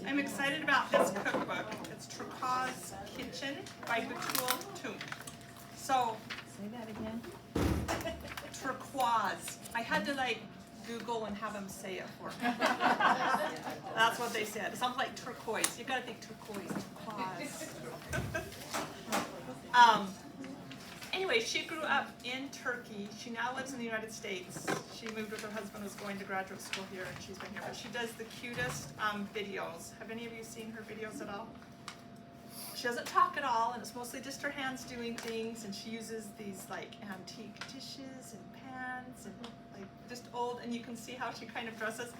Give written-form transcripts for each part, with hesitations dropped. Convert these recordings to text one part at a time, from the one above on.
I'm excited about this cookbook. It's Turkuaz Kitchen by Betul Tunc. So, Say that again. turquoise. I had to like Google and have them say it for me. That's what they said. It sounds like turquoise. You gotta think turquoise, turquoise. Anyway, she grew up in Turkey. She now lives in the United States. She moved with her husband, was going to graduate school here, and she's been here. But she does the cutest videos. Have any of you seen her videos at all? She doesn't talk at all, and it's mostly just her hands doing things, and she uses these like antique dishes and pans and like just old, and you can see how she kind of dresses.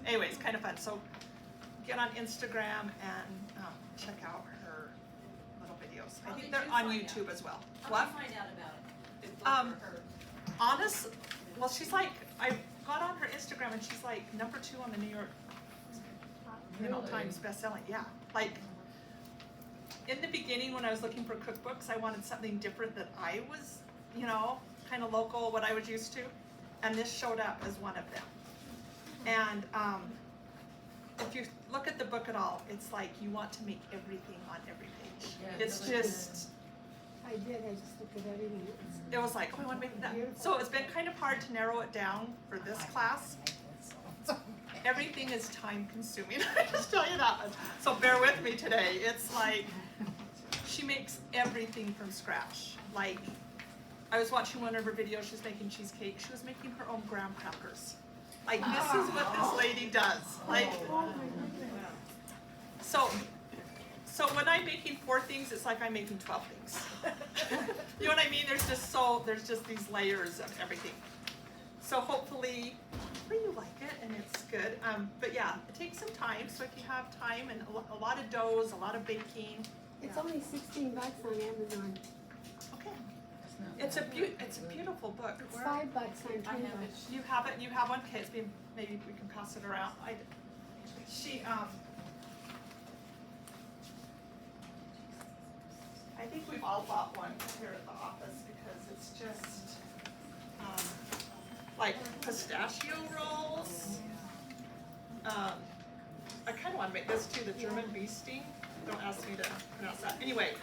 Anyway, it's kind of fun. So get on Instagram and check out her little videos. I think they're on YouTube as well. How did you find out about it? Honest, well, she's like, I got on her Instagram and she's like #2 on the New York Times bestselling. Yeah, like in the beginning when I was looking for cookbooks, I wanted something different that I was, you know, kind of local, what I was used to, and this showed up as one of them. And if you look at the book at all, it's like you want to make everything on every page. Yeah, It's really just. I did, I just looked at everything. It was like, oh, I want to make that. So it's been kind of hard to narrow it down for this class. Everything is time consuming, I just tell you that much. So bear with me today. It's like, she makes everything from scratch. Like, I was watching one of her videos, she was making cheesecake. She was making her own graham crackers. Like, this is what this lady does. Like, so when I'm making 4 things, it's like I'm making 12 things. You know what I mean? There's just these layers of everything. So hopefully you like it and it's good. But yeah, it takes some time. So if you have time and a lot of doughs, a lot of baking. It's only $16 on Amazon. Okay. It's a beautiful book. It's Where- $5 on I have $10. it. You have it. You have one. Okay, maybe we can pass it around. I think we've all bought one here at the office because it's just like pistachio rolls. I kind of want to make this too, the German bee sting. Don't ask me to pronounce that. Anyway,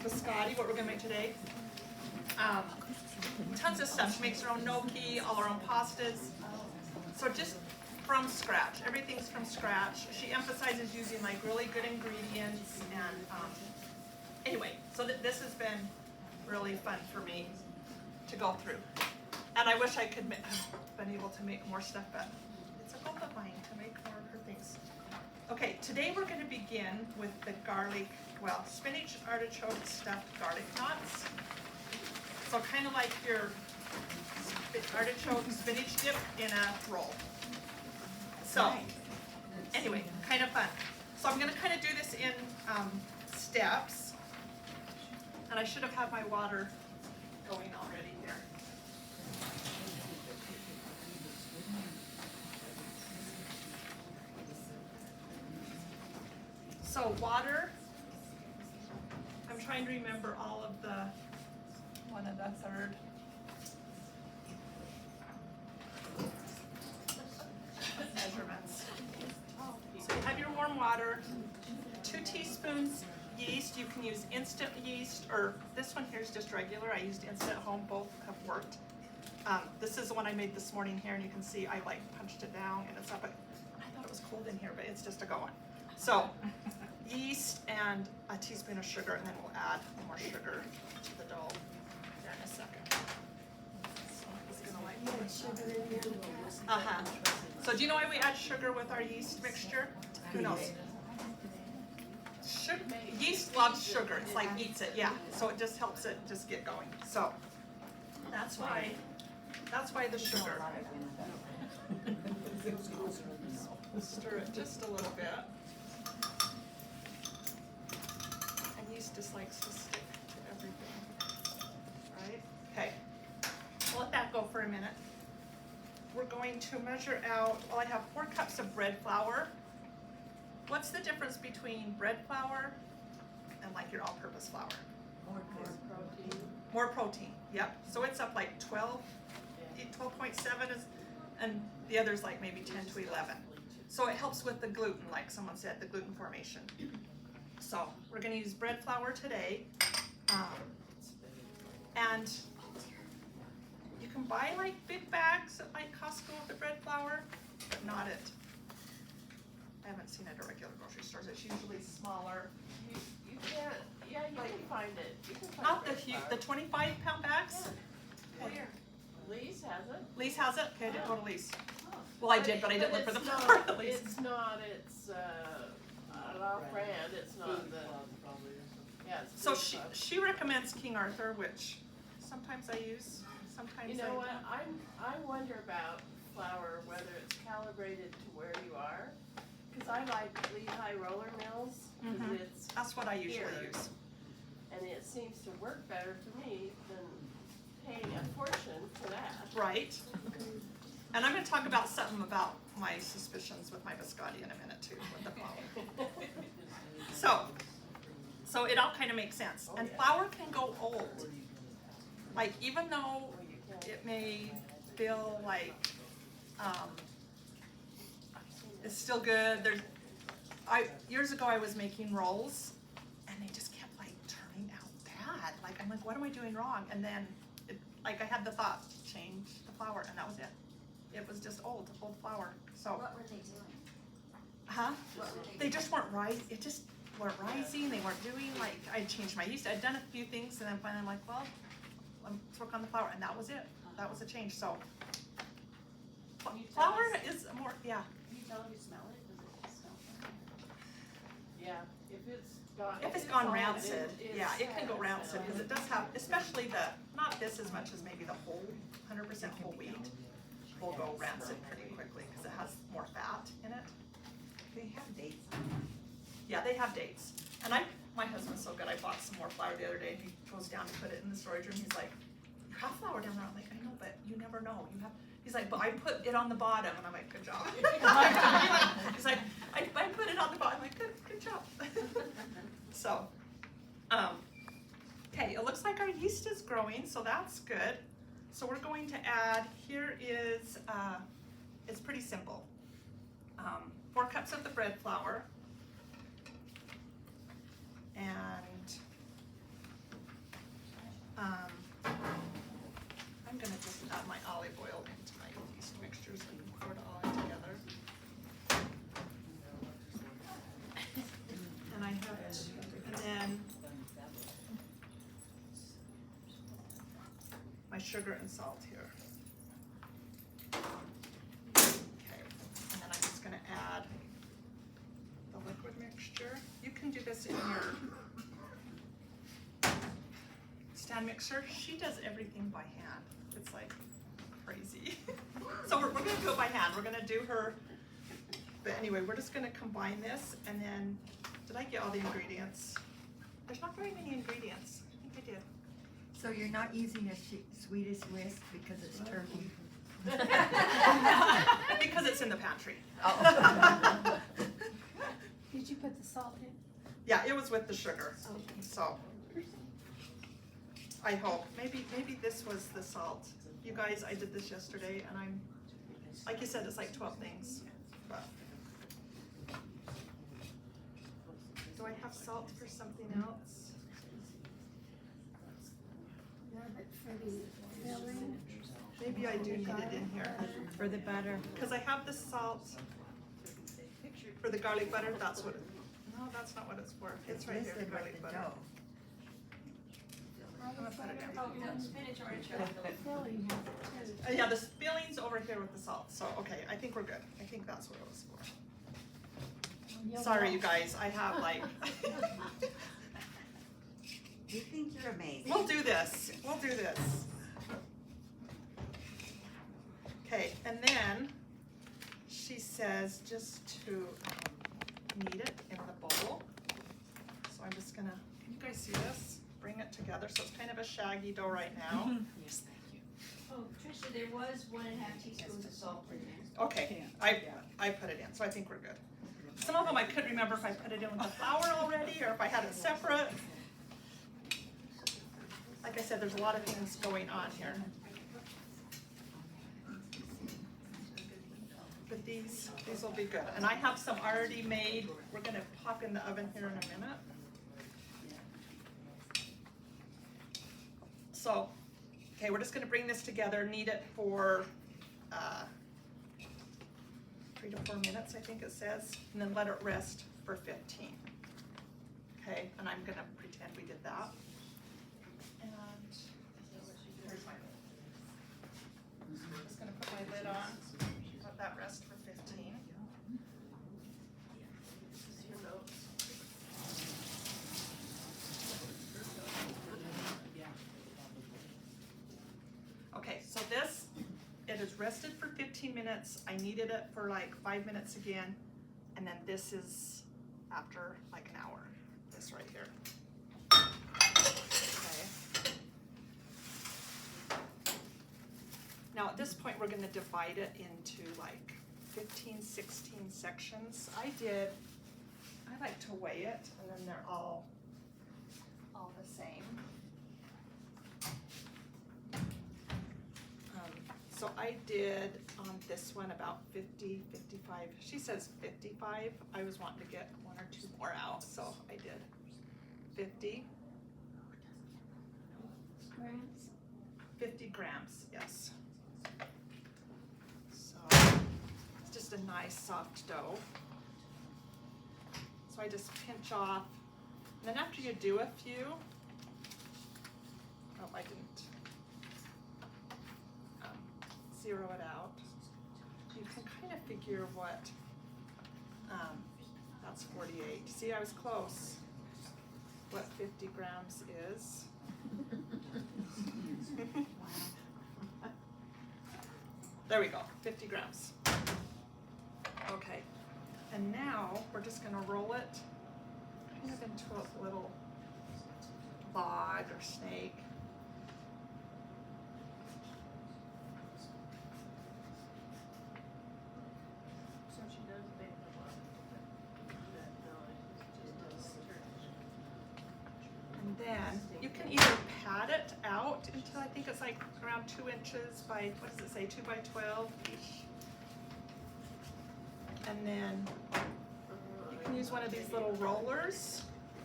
biscotti, what we're gonna make today. Tons of stuff. She makes her own gnocchi, all her own pastas. So just from scratch. Everything's from scratch. She emphasizes using like really good ingredients and anyway, so this has been really fun for me to go through. And I wish I could have been able to make more stuff, but it's a goal of mine to make more of her things. Okay, today we're going to begin with the spinach artichoke stuffed garlic knots. So kind of like your artichoke spinach dip in a roll. So, anyway, kind of fun. So I'm going to kind of do this in steps. And I should have had my water going already here. So water, I'm trying to remember all of the 1 1/3. Measurements. So you have your warm water, 2 teaspoons yeast. You can use instant yeast, or this one here is just regular. I used instant at home, both have worked. This is the one I made this morning here, and you can see I like punched it down and it's up. I thought it was cold in here, but it's just a going. So yeast and a teaspoon of sugar, and then we'll add more sugar to the dough here in a second. So it's gonna like Yeah, sugar in there in the past. uh-huh. So do you know why we add sugar with our yeast mixture? Who knows? Yeast loves sugar. It's like eats it, yeah. So it just helps it just get going. So that's why the sugar. Stir it just a little bit. And yeast just likes to stick to everything. Right? Okay. We'll let that go for a minute. We're going to measure out, well, I have 4 cups of bread flour. What's the difference between bread flour and like your all-purpose flour? More protein. More protein, yep. So it's up like 12.7 is, and the other's like maybe 10 to 11. So it helps with the gluten, like someone said, the gluten formation. So we're gonna use bread flour today. And you can buy like big bags at like Costco of the bread flour, but not at, I haven't seen it at regular grocery stores. It's usually smaller. You can't, yeah, you can find it. You can find Not the bread huge, flour. the 25-pound bags? Where? Lee's has it. Lee's has it? Okay, I didn't go to Lee's. Oh. Well, I did, but I didn't look for the it's flour not- at Lee's. It's not, it's, off-brand, it's not the, yeah, it's. So Lee's stuff. she recommends King Arthur, which sometimes I use, sometimes You I know what, don't. I wonder about flour, whether it's calibrated to where you are. Cause I like Lehigh roller mills, cause Mhm. it's, That's what I usually Here. use. and it seems to work better for me than paying a fortune for that. Right. And I'm gonna talk about something about my suspicions with my biscotti in a minute too, with the flour. So it all kind of makes sense. And flour can go old. Like even though it may feel like it's still good. Years ago I was making rolls, and they just kept like turning out bad. Like I'm like, what am I doing wrong? And then I had the thought, change the flour, and that was it. It was just old flour. So, What were they doing? huh? What were They just weren't rising. It just weren't rising. They weren't doing like I changed my yeast. I'd done a few things, and then finally I'm like, well, let's work on the flour, and that was it. That was a change. So, Can you tell flour us- is more, yeah. Can you tell if you smell it? Does it smell funny? Yeah, if it's gone. If it's gone old, rancid, it's yeah, it can go sad, rancid so- because it does have, especially not this as much as maybe the whole 100% whole wheat will go rancid pretty quickly because it has more fat in it. They have dates. Yeah, they have dates. And my husband's so good. I bought some more flour the other day. He goes down to put it in the storage room. He's like, "You have flour down there." I'm like, "I know, but you never know. You have." He's like, "But I put it on the bottom," and I'm like, "Good job." He's like, I put it on the bottom. I'm like, good job. So, okay, it looks like our yeast is growing, so that's good. So we're going to add, here is, it's pretty simple. 4 cups of the bread flour. And I'm gonna just add my olive oil into my yeast mixtures and pour it all in together. And I have it, and then my sugar and salt here. Okay, and then I'm just gonna add the liquid mixture. You can do this in your stand mixer. She does everything by hand. It's like crazy. So we're gonna do it by hand. We're gonna do her, but anyway, we're just gonna combine this, and then, did I get all the ingredients? There's not very many ingredients. I think I did. So you're not using a Swedish whisk because it's turkey? Because it's in the pantry. Did you put the salt in? Yeah, it was with the sugar, Okay. so. I hope, maybe this was the salt. You guys, I did this yesterday, and like you said, it's like 12 things, but. Do I have salt for something else? Yeah, but for the filling. Maybe I do need it in here. For the butter. Because I have the salt for the garlic butter, that's what, no, that's not what it's for. It's right here, the garlic butter. I'm gonna put it in. Oh, no, spinach artichoke. Filling has it too. Yeah, the filling's over here with the salt, so, okay, I think we're good. I think that's what it was for. Sorry, you guys, I have like, You think you're amazing. we'll do this. Okay, and then she says just to knead it in the bowl. So I'm just gonna, can you guys see this? Bring it together, so it's kind of a shaggy dough right now. Yes, thank you. Oh, Tricia, there was 1.5 teaspoons of salt in there. Okay, I put it in, so I think we're good. Some of them I couldn't remember if I put it in with the flour already or if I had it separate. Like I said, there's a lot of things going on here. these will be good. And I have some already made, we're gonna pop in the oven here in a minute. So, okay, we're just gonna bring this together, knead it for 3 to 4 minutes, I think it says, and then let it rest for 15. Okay, and I'm gonna pretend we did that. And here's my lid. I'm just gonna put my lid on, let that rest for 15. This is your notes. Okay, so this, it is rested for 15 minutes. I kneaded it for like 5 minutes again. And then this is after like an hour, this right here. Okay. Now at this point, we're gonna divide it into like 15, 16 sections. I like to weigh it and then they're all the same. So I did on this one about 50, 55. She says 55. I was wanting to get 1 or 2 more out, so I did 50. Grams? 50 grams, yes. So it's just a nice soft dough. So I just pinch off. And then after you do a few, oh, I didn't zero it out. You can kind of figure what, that's 48. See, I was close. What 50 grams is. There we go, 50 grams. Okay, and now we're just gonna roll it kind of into a little log or snake. So she does bake a lot. No, it just does turkey. And then you can either pad it out until I think it's like around 2 inches by, what does it say, 2 by 12-ish. And then you can use one of these little rollers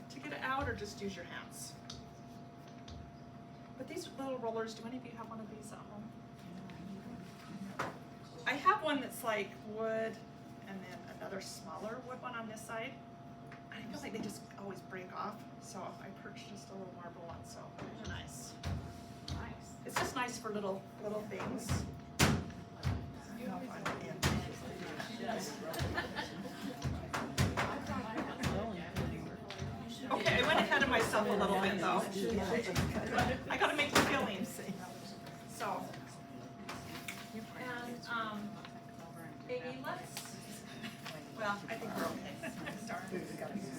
to get it out or just use your hands. But these little rollers, do any of you have one of these at home? I have one that's like wood and then another smaller wood one on this side. I feel like they just always break off, so I purchased a little marble one, so they're nice. Nice. It's just nice for little things. Okay, I went ahead of myself a little bit though. I gotta make the fillings. So, and Amy, let's, well, I think we're okay. Start.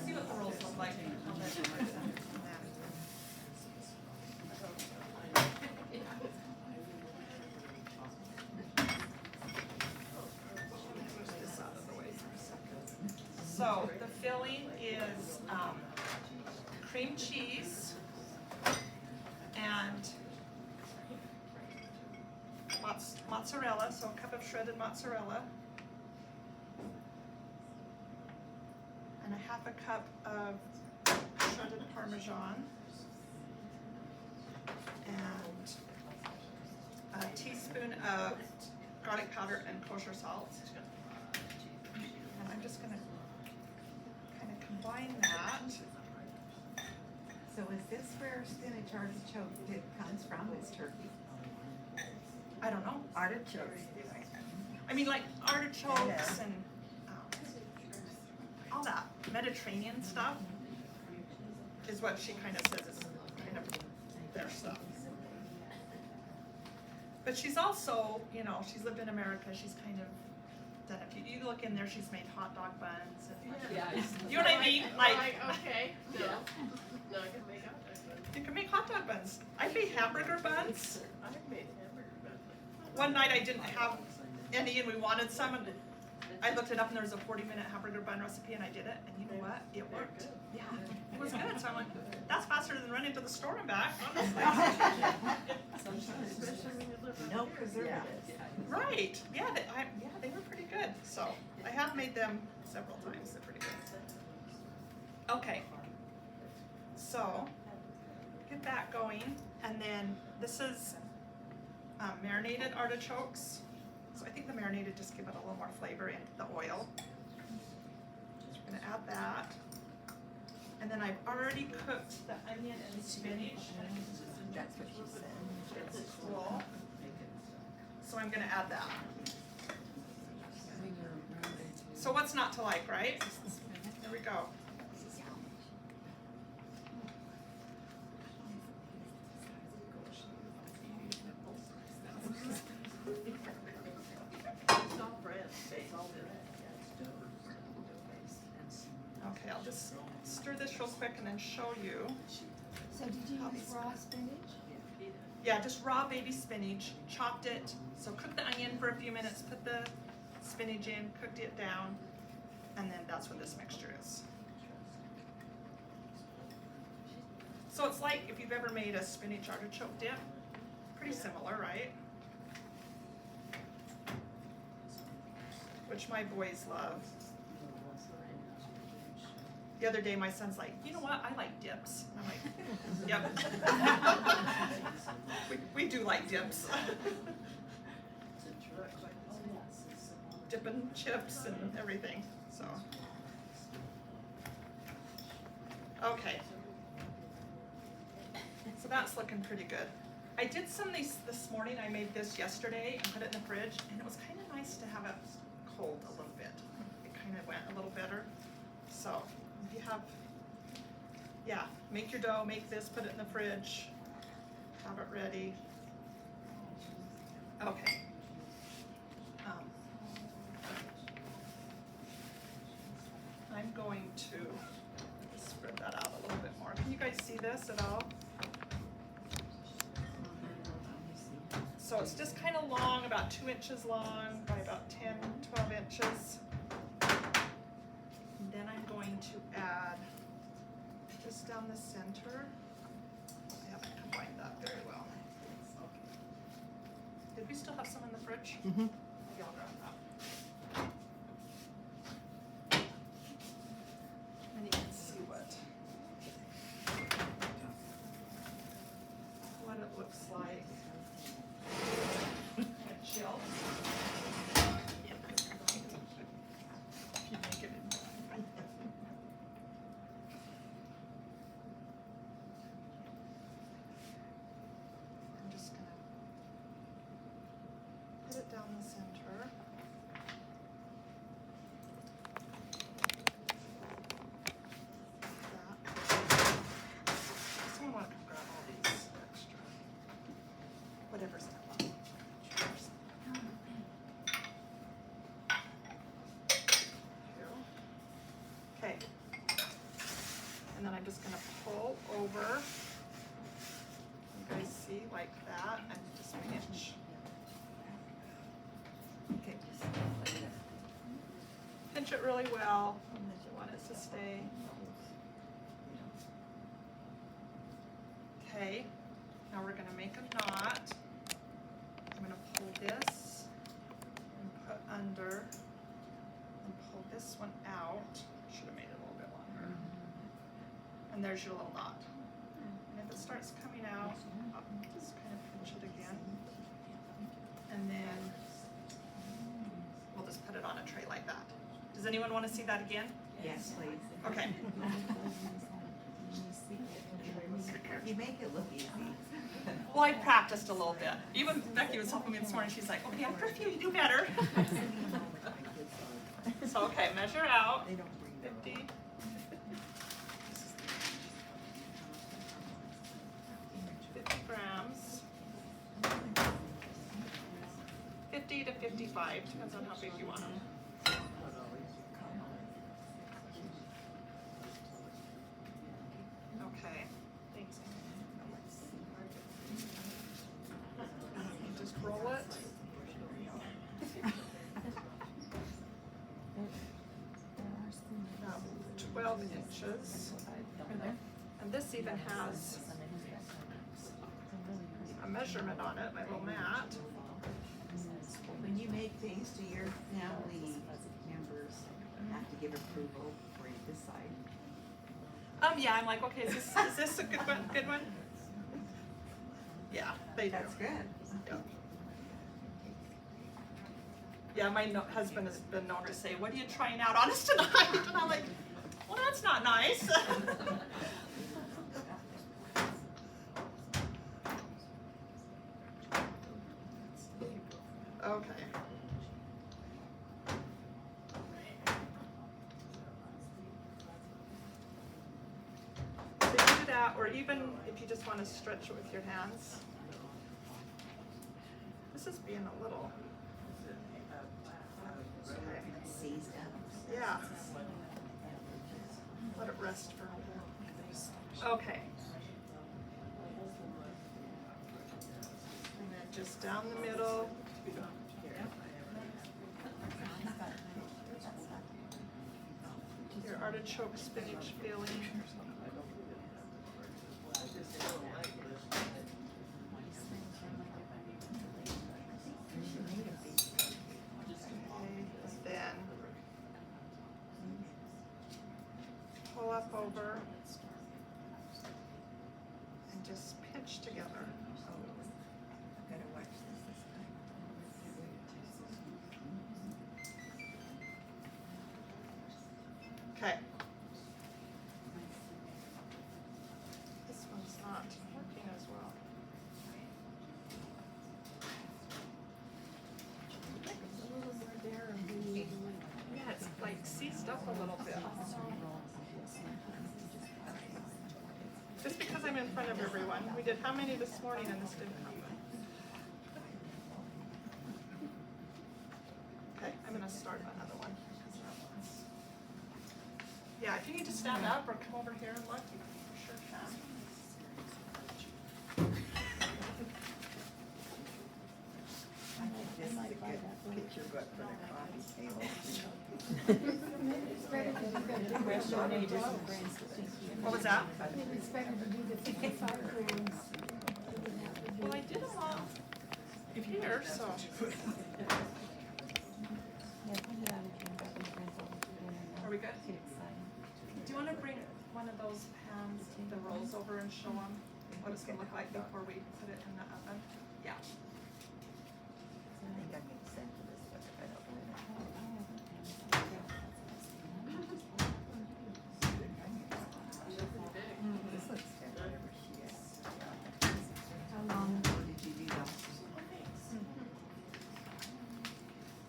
See what the rolls look like. So the filling is cream cheese and mozzarella, so a cup of shredded mozzarella, and a half a cup of shredded Parmesan, and a teaspoon of garlic powder and kosher salt. And I'm just gonna kind of combine that. So is this where spinach artichoke dip comes from, is turkey? I don't know. Artichokes. I mean, like artichokes and all that Mediterranean stuff is what she kind of says is kind of their stuff. But she's also, you know, she's lived in America. She's kind of done a few. You look in there, she's made hot dog buns. And you know what I mean? Like, okay, no, no, I can make hot dog buns. you can make hot dog buns. I made hamburger buns. I've made hamburger buns. One night I didn't have any and we wanted some, and I looked it up and there was a 40-minute hamburger bun recipe and I did it, and you know what? It worked. Yeah, it was good. So I'm like, that's faster than running to the store and back, honestly. Especially when you live No preservatives. Right, yeah, they were pretty good. So, I have made them several times, they're pretty good. Okay. So, get that going, and then this is marinated artichokes. So I think the marinated just give it a little more flavor into the oil. I'm gonna add that. And then I've already cooked the onion and spinach. That's what she said. It's cool. So I'm gonna add that. So what's not to like, right? There we go. It's all bread, it's all bread. Okay, I'll just stir this real quick and then show you. So did you use raw spinach? Yeah, just raw baby spinach, chopped it. So cook the onion for a few minutes, put the spinach in, cooked it down, and then that's what this mixture is. So it's like if you've ever made a spinach artichoke dip, pretty similar, right? Which my boys love. The other day, my son's like, you know what, I like dips. And I'm like, yep. we do like dips. Dipping chips and everything, so. Okay. So that's looking pretty good. I did some of these this morning. I made this yesterday and put it in the fridge, and it was kind of nice to have it cold a little bit. It kind of went a little better. So if you have, yeah, make your dough, make this, put it in the fridge, have it ready. Okay. I'm going to spread that out a little bit more. Can you guys see this at all? So it's just kind of long, about 2 inches long by about 10, 12 inches. And then I'm going to add just down the center. I haven't combined that very well. Did we still have some in the fridge? Mm-hmm. Maybe I'll grab that. And you can see what it looks like. Kind of chill. If you make it in. I'm just gonna put it down the center. Someone want to come grab all these extra, whatever's left. Okay, and then I'm just gonna pull over. You guys see like that, and just pinch. Okay, pinch it really well. You want it to stay. Okay, now we're gonna make a knot. I'm gonna pull this and put under and pull this one out. Should have made it a little bit longer. And there's your little knot. And if it starts coming out, just kind of pinch it again. And then we'll just put it on a tray like that. Does anyone want to see that again? Yes, please. Okay. You make it look easy. Well, I practiced a little bit. Even Becky was helping me this morning. She's like, okay, after a few, you do better. So, okay, measure out. 50. 50 grams. 50 to 55, depends on how big you want them. Okay. Thanks. Just roll it. About 12 inches. And this even has a measurement on it, my little mat. When you make things, do your family give approval before you decide? Yeah, I'm like, okay, is this a good one? Yeah, they do. That's good. Yeah. Yeah, my husband has been known to say, what are you trying out on us tonight? And I'm like, well, that's not nice. Okay. So you do that, or even if you just want to stretch it with your hands. This is being a little. Okay. Seized up. Yeah. Let it rest for a minute. Okay. And then just down the middle. Your artichoke spinach filling. Then pull up over and just pinch together. I've gotta watch this time. Okay. This one's not working as well. Yeah, it's like seized up a little bit. Just because I'm in front of everyone. We did how many this morning and this didn't happen? Okay, I'm gonna start another one. Yeah, if you need to stand up or come over here and look, you sure can. This is a good picture book for the coffee table. It's better to do the What was that? It's better to do the 55 grams. Well, I did them all here, so. Are we good? Do you want to bring one of those pans, the rolls over and show them what it's gonna look like before we put it in the oven? Yeah. I think I'm gonna send to this book if I don't do it. This looks good, whatever she is. How long ago did you do those?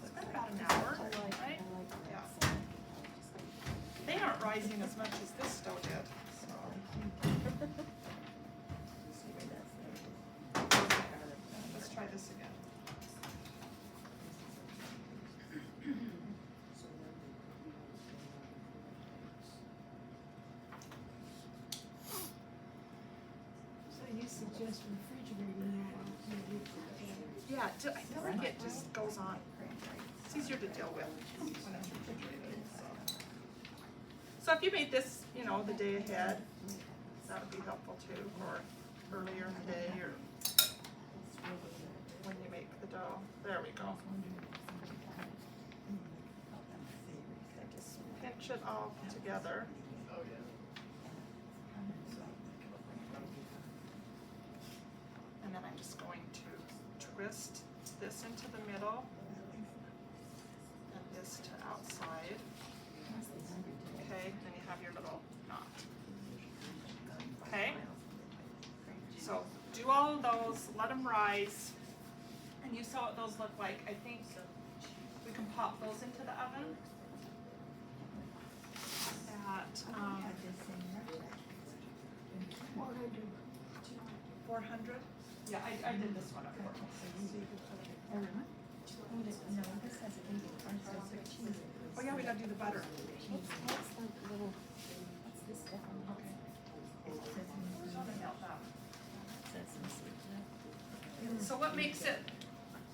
It's been about an hour, right? Yeah. They aren't rising as much as this dough did, so. Let's try this again. So you suggest refrigerating that? Yeah, I feel like it just goes on. It's easier to deal with when it's refrigerated, so. So if you made this, you know, the day ahead, that would be helpful too, or earlier in the day, or when you make the dough. There we go. Just pinch it all together. And then I'm just going to twist this into the middle and this to outside. Okay, then you have your little knot. Okay, so do all of those, let them rise, and you saw what those look like. I think we can pop those into the oven at 400. Yeah, I did this one at 400. Oh yeah, we gotta do the butter. So what makes it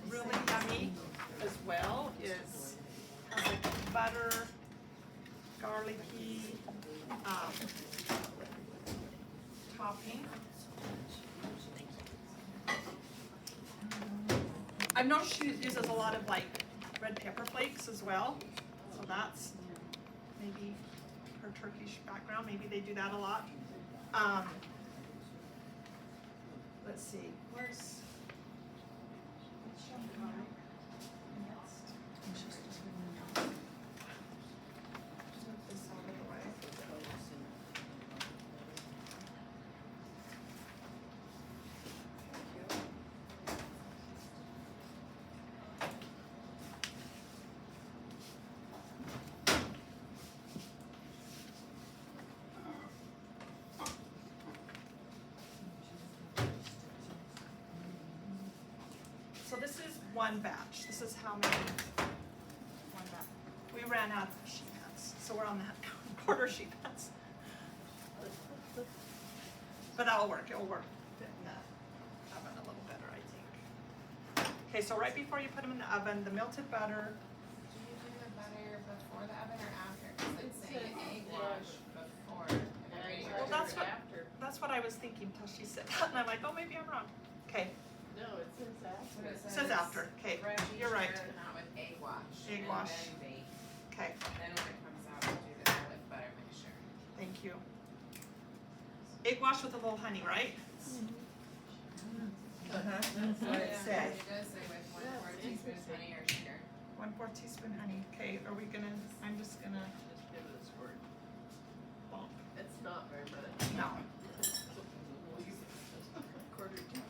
really yummy as well is has like butter, garlicky topping. I've noticed she uses a lot of like red pepper flakes as well, so that's maybe her Turkish background, maybe they do that a lot. Let's see, where's Shanghai? Just move this out of the way. So this is one batch. This is how many? One batch. We ran out of sheet pans, so we're on that quarter sheet pans. But that'll work. It'll work in the oven a little better, I think. Okay, so right before you put them in the oven, the melted butter. Do you do the butter before the oven or after? Cause it's saying egg wash before. Well, that's what I was thinking till she said that, and I'm like, oh, maybe I'm wrong. Okay, No, it says after. What it it says after. Okay, Fresh, you're right. stir them out with egg wash. Egg wash. And then bake. Okay, Then when it comes out, we do the garlic butter mixture. thank you. Egg wash with a little honey, right? That's what it says. It does say with 1/4 teaspoon honey or sugar. 1/4 teaspoon honey. Okay, are we gonna? I'm just gonna Just give it a squirt. bump. It's not very much. No. Quarter teaspoon.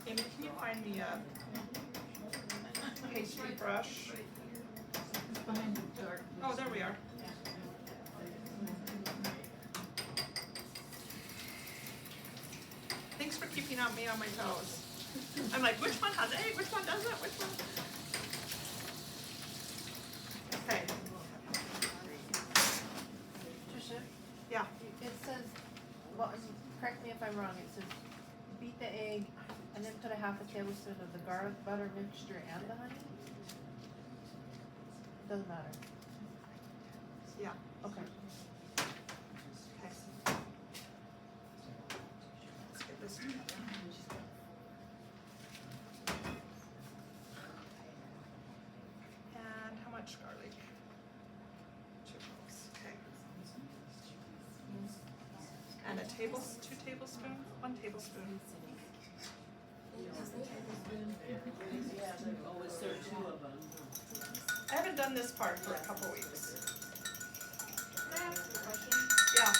Amy, can you find me a pastry brush? Behind the door. Oh, there we are. Thanks for keeping me on my toes. I'm like, which one has egg? Which one doesn't? Which one? Okay. Tricia, Yeah. it says, well, correct me if I'm wrong, it says beat the egg and then put a 1/2 tablespoon of the garlic butter mixture and the honey? Doesn't matter, Yeah. okay. Okay. Let's get this together. And how much garlic? 2 cloves. Okay. And 2 tablespoons? 1 tablespoon. Yeah, they always serve 2 of them. I haven't done this part for a couple weeks. Can I ask a question? Yeah.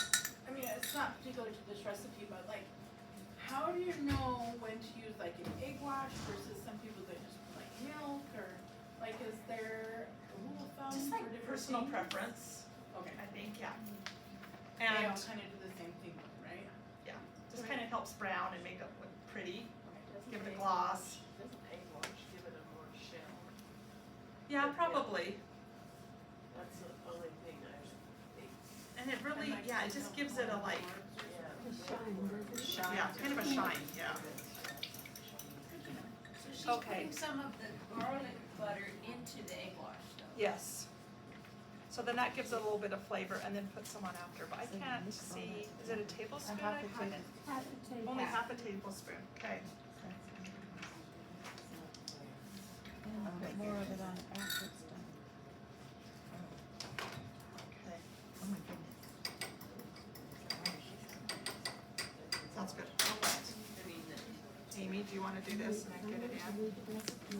I mean, it's not particular to this recipe, but like, how do you know when to use like an egg wash versus some people that just put like milk or like, is there a rule of thumb Just for like different personal things? preference, Okay. I think, yeah. They all And, kind of do the same thing, right? yeah, just kind of helps brown and make it look pretty. Doesn't Give it a egg gloss. wash- Doesn't egg wash give it a more shell? Yeah, probably. That's the only thing I think. And it really, yeah, it just gives it a like, Yeah. The shine, doesn't it? yeah, kind of a shine, yeah. So she's Okay. putting some of the garlic butter into the egg wash though. Yes. So then that gives it a little bit of flavor and then put some on after, but I can't see, is it a tablespoon? A 1/2 I haven't- Half a tablespoon. Only 1/2 tablespoon, okay. I'll put more of it on after it's done. Okay. Oh my goodness. Sounds good. Amy, do you wanna do this and get it in? Read the recipe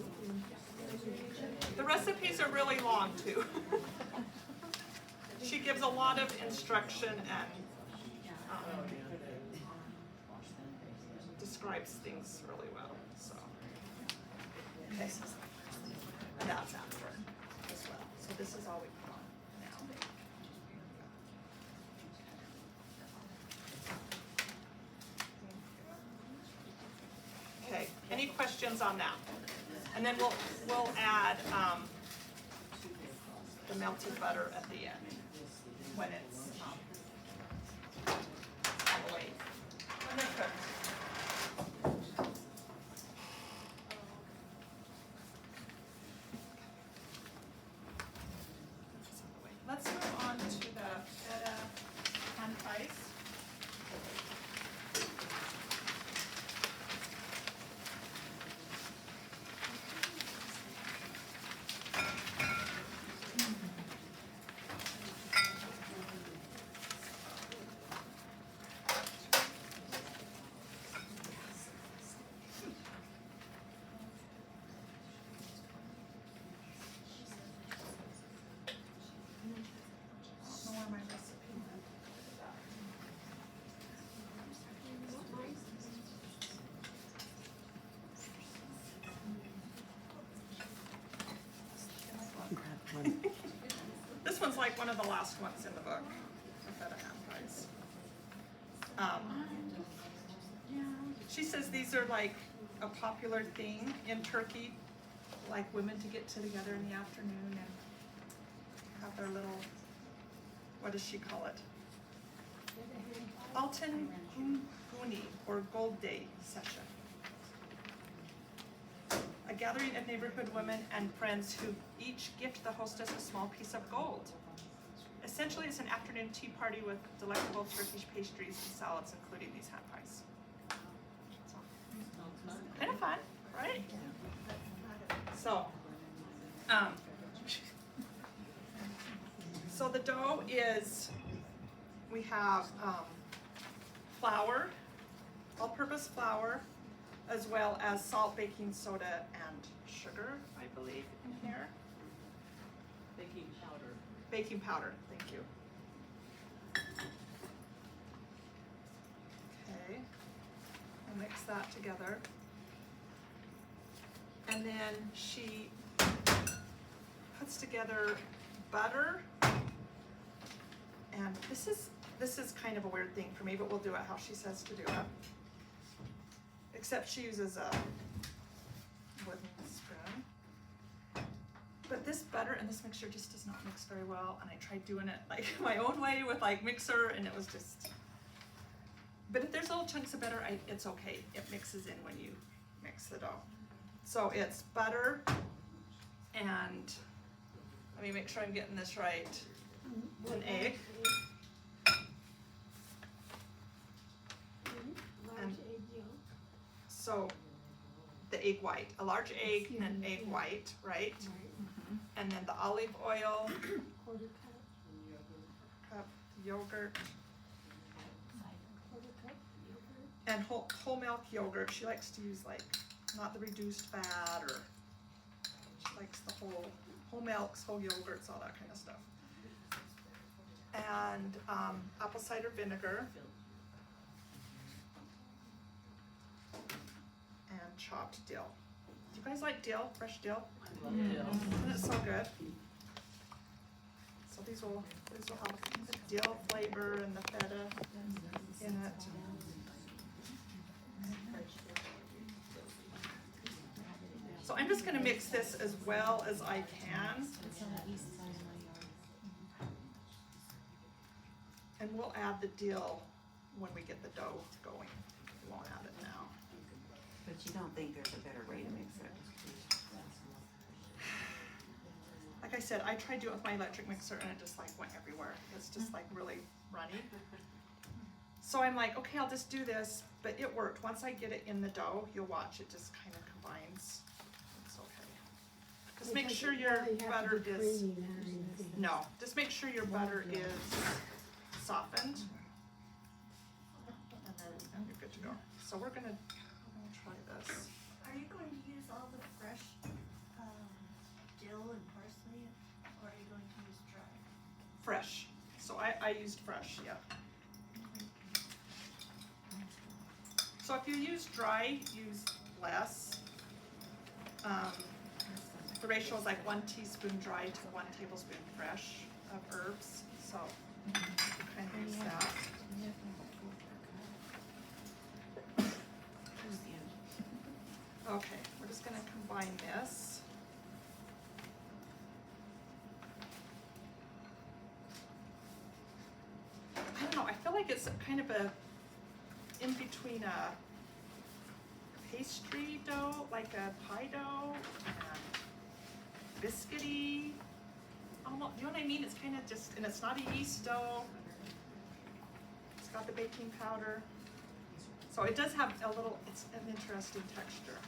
and- The recipes are really long too. She gives a lot of instruction and describes things really well, so. Okay. And that's after as well, so this is all we put on now. Okay, any questions on that? And then we'll add, the melted butter at the end, when it's, all the way, when they're cooked. Let's move on to the feta pan rice. like one of the last ones in the book, the feta hand pies. She says these are like a popular thing in Turkey, like women to get together in the afternoon and have their little, what does she call it? Altın Günü, or Gold Day session. A gathering of neighborhood women and friends who each gift the hostess a small piece of gold. Essentially, it's an afternoon tea party with delectable Turkish pastries and salads, including these hand pies. So, kind of fun, right? So, so the dough is, we have flour, all-purpose flour, as well as salt, baking soda, and sugar, I believe, in here. Baking powder. Baking powder, thank you. Okay, we'll mix that together. And then she puts together butter, and this is kind of a weird thing for me, but we'll do it how she says to do it. Except she uses a wooden spoon. But this butter and this mixture just does not mix very well, and I tried doing it like my own way with like mixer, and it was just, but if there's little chunks of butter, it's okay. It mixes in when you mix the dough. So it's butter and, let me make sure I'm getting this right, an egg. And so the egg white, a large egg and an egg white, right? And then the olive oil, cup yogurt, and whole milk yogurt. She likes to use like, not the reduced fat, or she likes the whole milks, whole yogurts, all that kind of stuff. And apple cider vinegar. And chopped dill. Do you guys like dill? Fresh dill? I love dill. Isn't it so good? So these will have the dill flavor and the feta in it. So I'm just gonna mix this as well as I can. And we'll add the dill when we get the dough going. We won't add it now. But you don't think there's a better way to mix it? Like I said, I tried doing it with my electric mixer and it just like went everywhere. It's just like really runny. So I'm like, okay, I'll just do this, but it worked. Once I get it in the dough, you'll watch it just kind of combines. It's okay. Just make sure your butter is, no, just make sure your butter is softened. And then you're good to go. So we're gonna try this. Are you going to use all the fresh dill and parsley, or are you going to use dry? Fresh. So I used fresh, yeah. So if you use dry, use less. The ratio is like 1 teaspoon dry to 1 tablespoon fresh of herbs. So you kind of use that. Okay, we're just gonna combine this. I don't know, I feel like it's kind of a, in between a pastry dough, like a pie dough, and biscuity. Almost, you know what I mean? It's kind of just, and it's not a yeast dough. It's got the baking powder. So it does have a little, it's an interesting texture.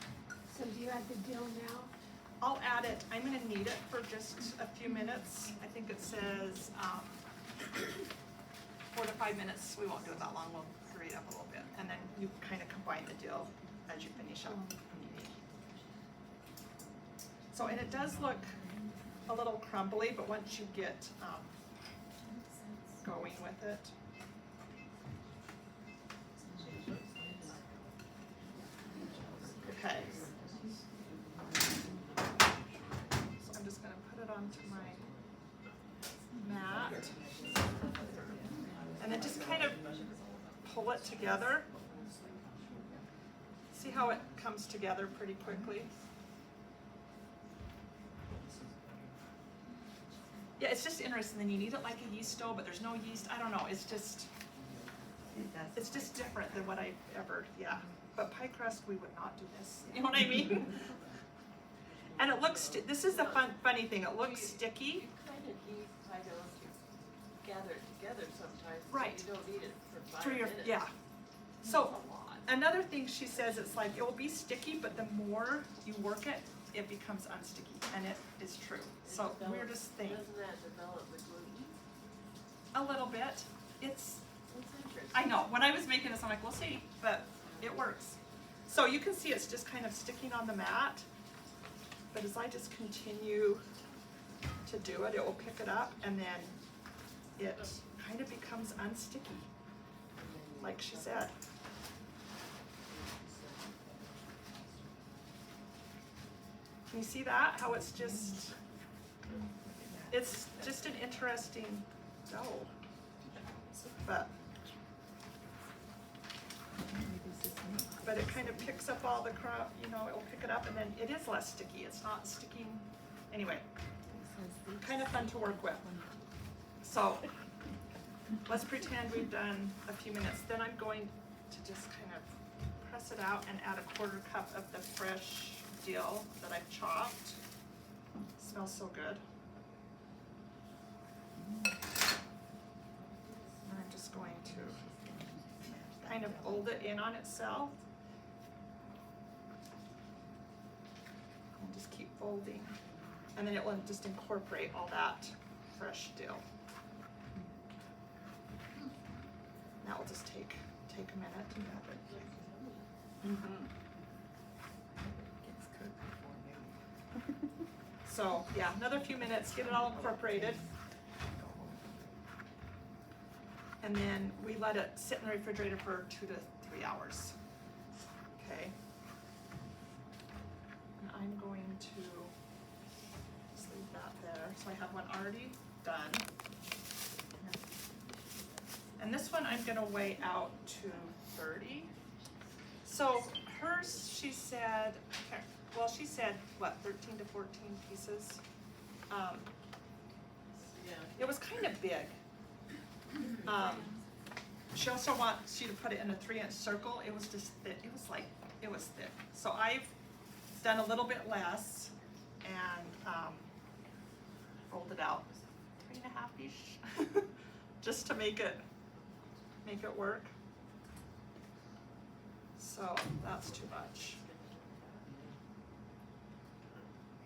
So do you add the dill now? I'll add it, I'm gonna knead it for just a few minutes. I think it says 4 to 5 minutes. We won't do it that long, we'll hurry it up a little bit. And then you kind of combine the dill as you finish up. So, and it does look a little crumbly, but once you get going with it. Okay. So I'm just gonna put it onto my mat. And then just kind of pull it together. See how it comes together pretty quickly? Yeah, it's just interesting. Then you need it like a yeast dough, but there's no yeast. I don't know. It's just different than what I've ever, yeah. But pie crust, we would not do this. You know what I mean? And it looks, this is the funny thing. It looks sticky. You kind of need pie dough to gather it together sometimes. Right. So you don't eat it for 5 For your, minutes. yeah. That's So a lot. another thing she says, it's like, it will be sticky, but the more you work it, it becomes unsticky. And it is true. So weirdest thing. Doesn't that develop the gluten? A little bit. It's, That's interesting. I know, when I was making this, I'm like, we'll see, but it works. So you can see it's just kind of sticking on the mat, but as I just continue to do it, it will pick it up, and then it kind of becomes unsticky, like she said. Can you see that, how it's just an interesting dough, but it kind of picks up all the crumb, you know, it'll pick it up, and then it is less sticky. It's not sticking. Anyway, kind of fun to work with. So let's pretend we've done a few minutes. Then I'm going to just kind of press it out and add a 1/4 cup of the fresh dill that I've chopped. Smells so good. And I'm just going to kind of fold it in on itself. And just keep folding. And then it will just incorporate all that fresh dill. That will just take a minute to have it. Mm-hmm. So yeah, another few minutes, get it all incorporated. And then we let it sit in the refrigerator for 2 to 3 hours. Okay. And I'm going to just leave that there. So I have one already done. And this one I'm gonna weigh out to 30. So hers, she said, okay, well, she said, what, 13 to 14 pieces? Yeah. It was kind of big. She also wants you to put it in a 3-inch circle. It was just thick. It was thick. So I've done a little bit less and rolled it out 3.5-ish, just to make it work. So that's too much.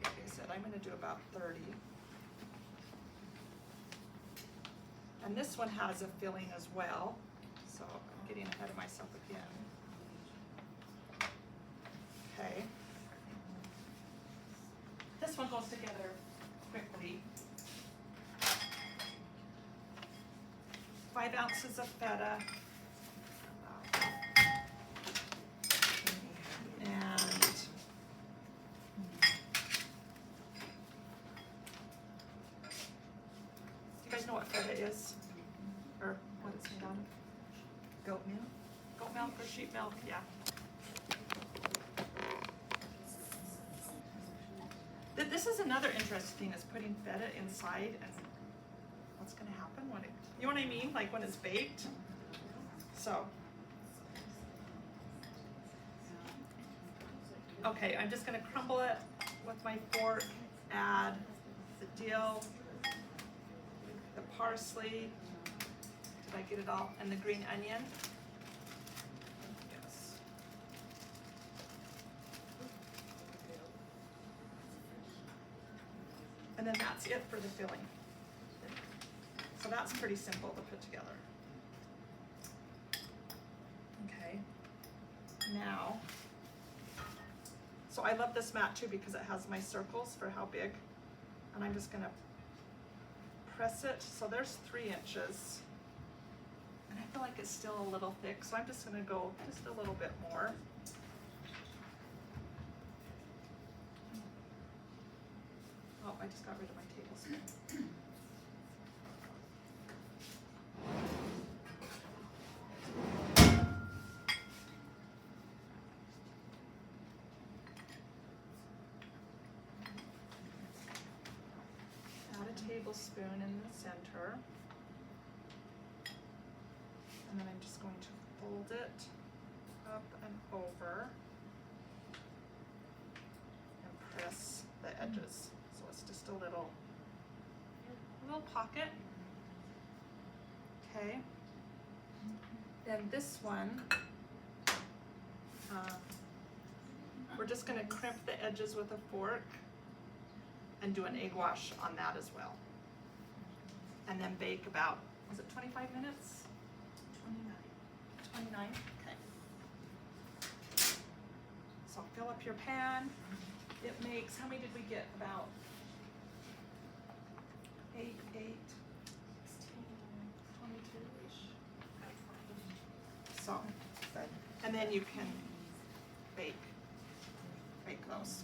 Like I said, I'm gonna do about 30. And this one has a filling as well, so I'm getting ahead of myself again. Okay. This one goes together quickly. 5 ounces of feta. And you guys know what feta is? Or what it's made out of? Goat milk? Goat milk or sheep milk, yeah. This is another interesting thing, is putting feta inside and what's gonna happen when it, you know what I mean? Like when it's baked. So. Okay, I'm just gonna crumble it with my fork, add the dill, the parsley, did I get it all? And the green onion. Yes. And then that's it for the filling. So that's pretty simple to put together. Okay, now, so I love this mat too because it has my circles for how big, and I'm just gonna press it, so there's 3 inches. And I feel like it's still a little thick, so I'm just gonna go just a little bit more. Oh, I just got rid of my tablespoon. tablespoon in the center. And then I'm just going to fold it up and over and press the edges. So it's just a little pocket. Okay. Then this one, we're just gonna crimp the edges with a fork and do an egg wash on that as well. And then bake about, was it 25 minutes? 29, okay. So fill up your pan. It makes, how many did we get? About 8, 16, 22-ish. So, and then you can bake those.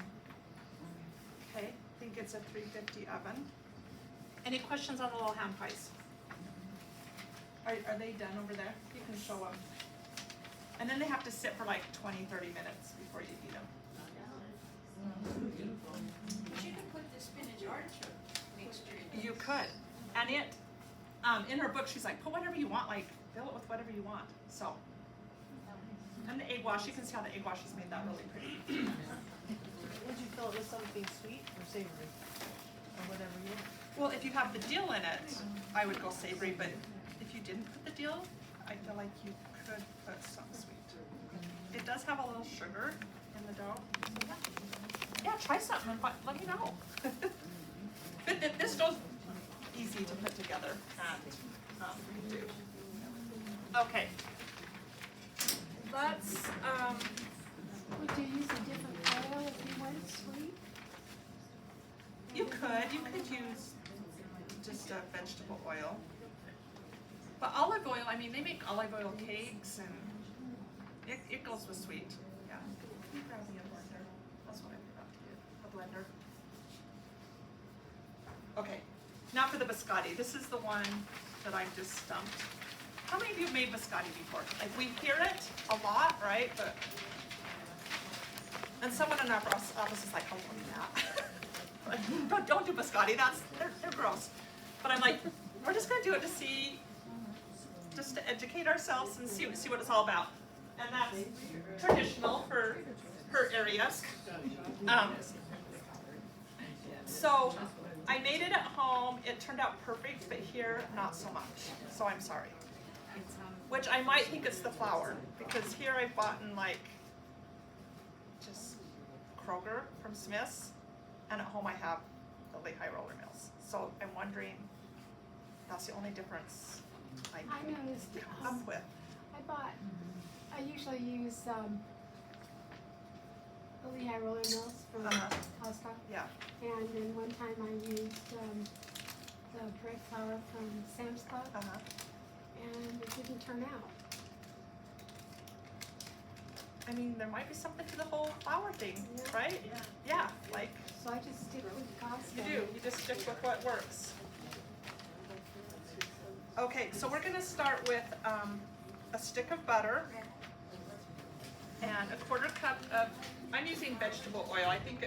Okay, I think it's a 350 oven. Any questions on the little ham pies? Are they done over there? You can show them. And then they have to sit for like 20, 30 minutes before you eat them. But you could put the spinach artichoke mixture in. You could. And it, in her book, she's like, put whatever you want, like, fill it with whatever you want. So, and the egg wash, you can see how the egg wash has made that really pretty. Would you fill it with something sweet or savory? Or whatever you want? Well, if you have the dill in it, I would go savory, but if you didn't put the dill, I feel like you could put some sweet. It does have a little sugar in the dough. Yeah, try something and let me know. But this dough's easy to put together and do. Okay. Let's, Would you use a different oil if you went sweet? you could use just a vegetable oil. But olive oil, I mean, they make olive oil cakes and it goes with sweet. Yeah. You grab me a blender. That's what I forgot to get, a blender. Okay, now for the biscotti. This is the one that I've just stumped. How many of you have made biscotti before? Like, we hear it a lot, right? But, and someone in our office is like, oh, don't do that. Like, don't do biscotti, they're gross. But I'm like, we're just gonna do it to see, just to educate ourselves and see what it's all about. And that's traditional for her area. So I made it at home. It turned out perfect, but here, not so much. So I'm sorry. Which I might think it's the flour, because here I've bought in like just Kroger from Smith's, and at home I have the Lehigh roller mills. So I'm wondering, that's the only difference I I can noticed, come up with. I usually use, the Lehigh Roller Mills from Costco. Yeah. And then one time I used, the bread flour from Sam's Club, and it didn't turn out. I mean, there might be something to the whole flour thing, Yeah. right? Yeah, like So I just stick with Costco. you do. You just stick with what works. Okay, so we're gonna start with a stick of butter and a 1/4 cup of, I'm using vegetable oil. I think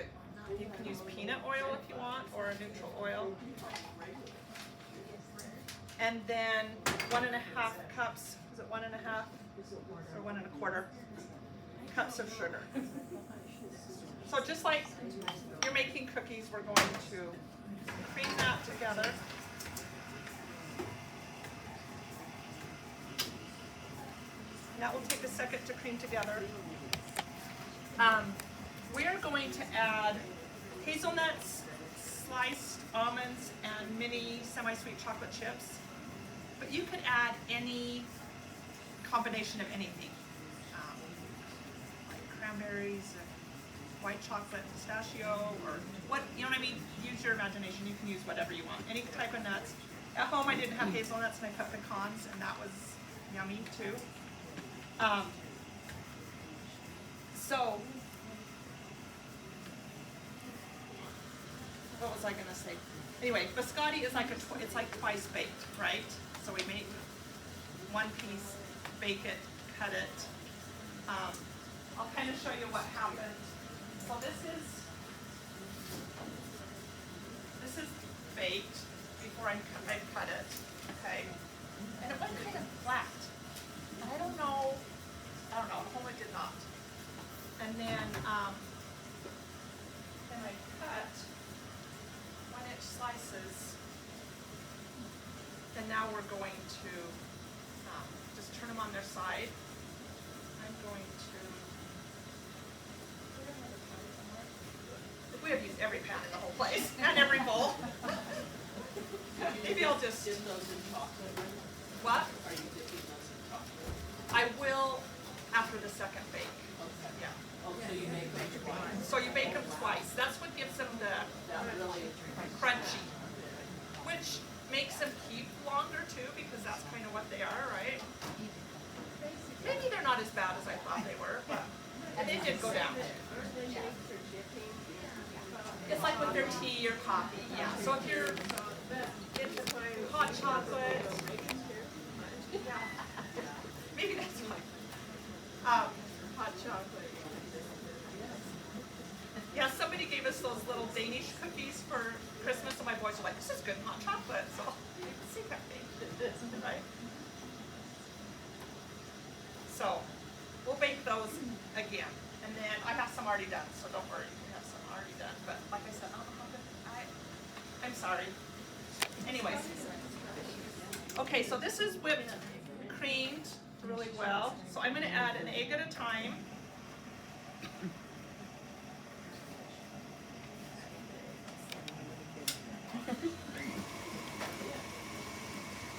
you can use peanut oil if you want, or a neutral oil. And then 1½ cups, is it 1½ or 1¼ cups of sugar. So just like you're making cookies, we're going to cream that together. That will take a second to cream together. We are going to add hazelnuts, sliced almonds, and mini semi-sweet chocolate chips. But you could add any combination of anything, like cranberries, and white chocolate, pistachio, or what, you know what I mean? Use your imagination. You can use whatever you want. Any type of nuts. At home, I didn't have hazelnuts, and I put pecans, and that was yummy too. So, what was I gonna say? Anyway, biscotti is like it's like twice baked, right? So we make one piece, bake it, cut it. I'll kind of show you what happened. So this is baked. before I cut it, okay? And it went kind of flat. And I don't know, at home it did not. And then I cut 1-inch slices. And now we're going to just turn them on their side. I'm going to, we have used every pan in the whole place, and every bowl. Maybe I'll just, Dip those in chocolate. what? Are you dipping those in chocolate? I will after the second bake, Okay. yeah. Oh, so you make them twice. So you bake them twice. That's what gives them the That really. crunchy, which makes them keep longer too, because that's kind of what they are, right? Maybe they're not as bad as I thought they were, but they did go down. It's like with their tea or coffee, yeah. So if you're hot chocolate, yeah, maybe that's fine. Hot chocolate. Yeah, somebody gave us those little Danish cookies for Christmas, and my boys were like, "This is good hot chocolate." So you can see that thing, right? So we'll bake those again, and then I have some already done, so don't worry, we have some already done. But like I said, I don't know how good. I'm sorry. Anyways, okay, so this is whipped creamed really well. So I'm going to add an egg at a time.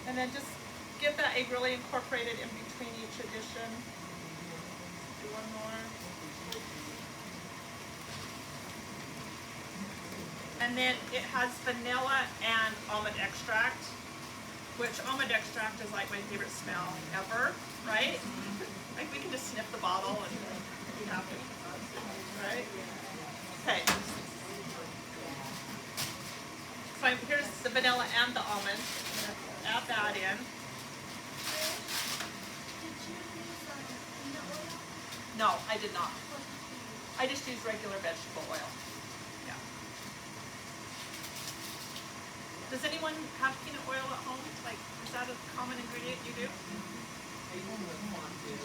And then just get that egg really incorporated in between each addition. Do one more. And then it has vanilla and almond extract, which almond extract is like my favorite smell ever, right? Like we can just sniff the bottle and be happy, right? Okay. So here's the vanilla and the almond. Add that in. Did you use peanut oil? No, I did not. I just use regular vegetable oil. Yeah. Does anyone have peanut oil at home? Like, is that a common ingredient you do? I use it with fondue.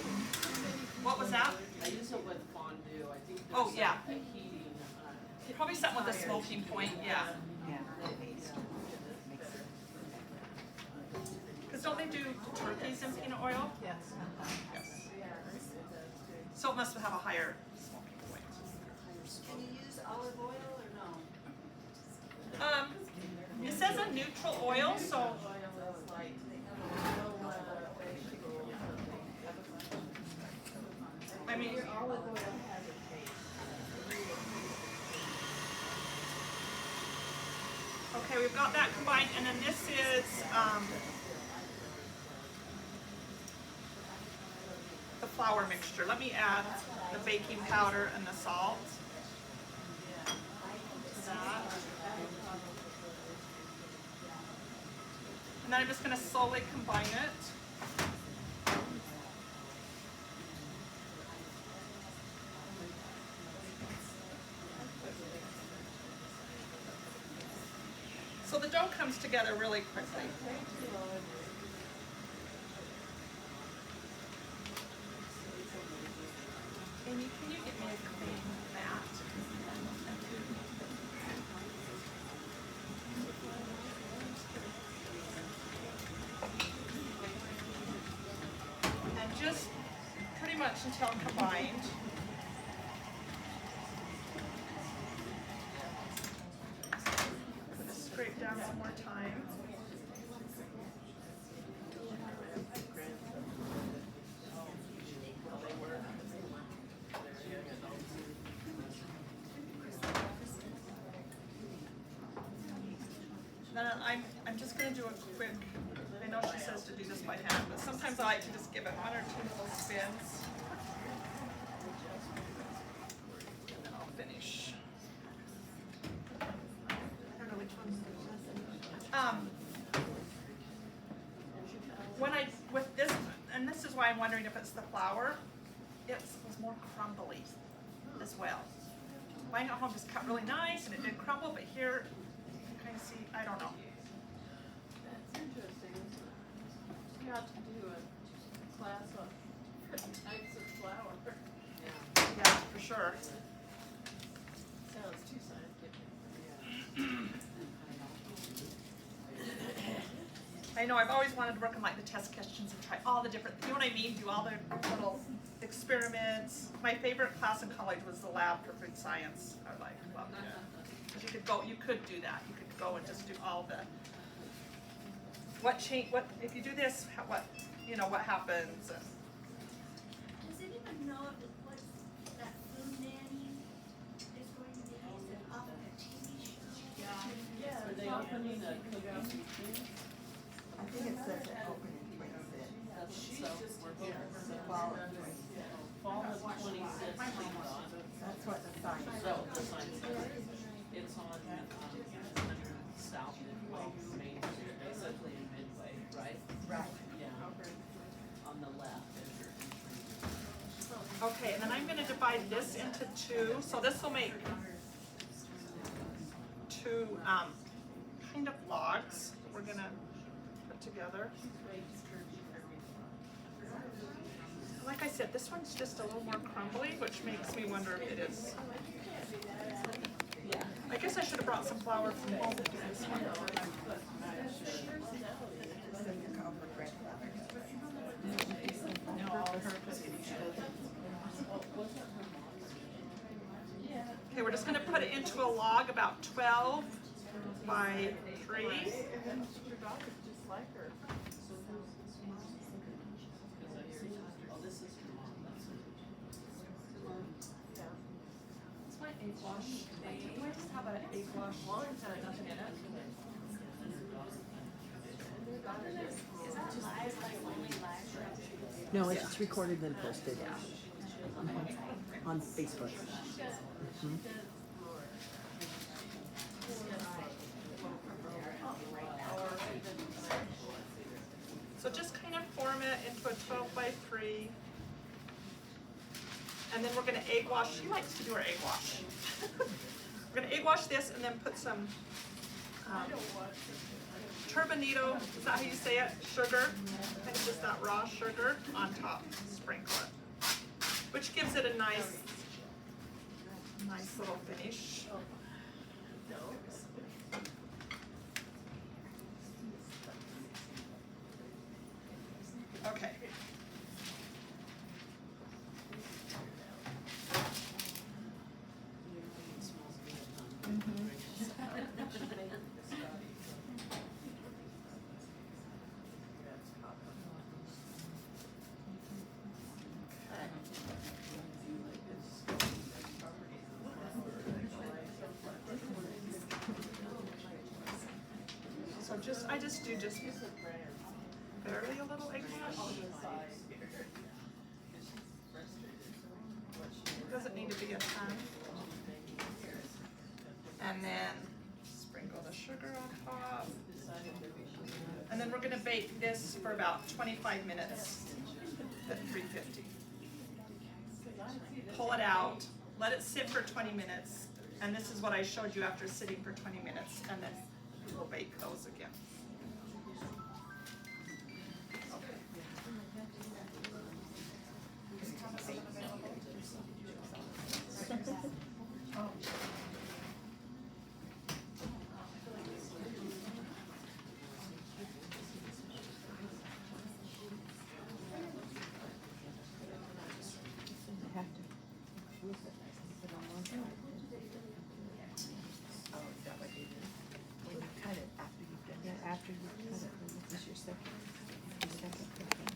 What was that? I use it with fondue. I think Oh, there's yeah. a heating. Probably something with a smoking point, yeah. Yeah. Because don't they do turkeys in peanut oil? Yes. Yes. So it must have a higher smoking point. Can you use olive oil or no? It says a neutral oil, so I mean, okay, we've got that combined, and then this is the flour mixture. Let me add the baking powder and the salt to that. And then I'm just going to slowly combine it. So the dough comes together really quickly. Amy, can you get me a clean mat? And just pretty much until combined. Scrape down one more time. Then I'm just going to do a quick, I know she says to do this by hand, but sometimes I like to just give it one or two little spins. And then I'll finish. I don't know which one's the When I, with this, and this is why I'm wondering if it's the flour, it was more crumbly as well. Mine at home just cut really nice and it did crumble, but here, you can kind of see, I don't know. I know, I've always wanted to work on like the test questions and try all the different, you know what I mean? Do all the little experiments. My favorite class in college was the lab for food science. I like loved it. 'Cause you could do that. You could go and just do all the, if you do this, what happens? And, Does anyone know what that food nanny is going to be? Is it off of a TV show? Yeah. Are they opening a cookbook? I think it says it opening 26. So we're here. Fall of 26. Fall of 26, That's what the sign says. so the sign says, it's on, South, well, Main Street, basically in Midway, right? Right. Yeah. On the left as you're entering. okay, and then I'm gonna divide this into two. So this will make two kind of logs that we're gonna put together. Like I said, this one's just a little more crumbly, which makes me wonder if it is. Yeah. I guess I should have brought some flour from home to do this one. Okay, we're just gonna put it into a log about 12 by 3. Your daughter's just like her. Oh, this is your mom, that's It's my egg wash. Do I just have an egg wash? Nothing in it. Is that live, like only live? No, it's recorded and posted on Facebook. So just kind of form it into a 12 by 3. And then we're gonna egg wash. She likes to do her egg wash. We're gonna egg wash this and then put some turbinado, is that how you say it? Sugar, kind of just that raw sugar on top, sprinkle it. Which gives it a nice little finish. Okay. So I just do barely a little egg wash. Doesn't need to be a ton. And then sprinkle the sugar on top. And then we're gonna bake this for about 25 minutes at 350. Pull it out, let it sit for 20 minutes, and this is what I showed you after sitting for 20 minutes, and then we'll bake those again. After you cut it, then this is your second cooking.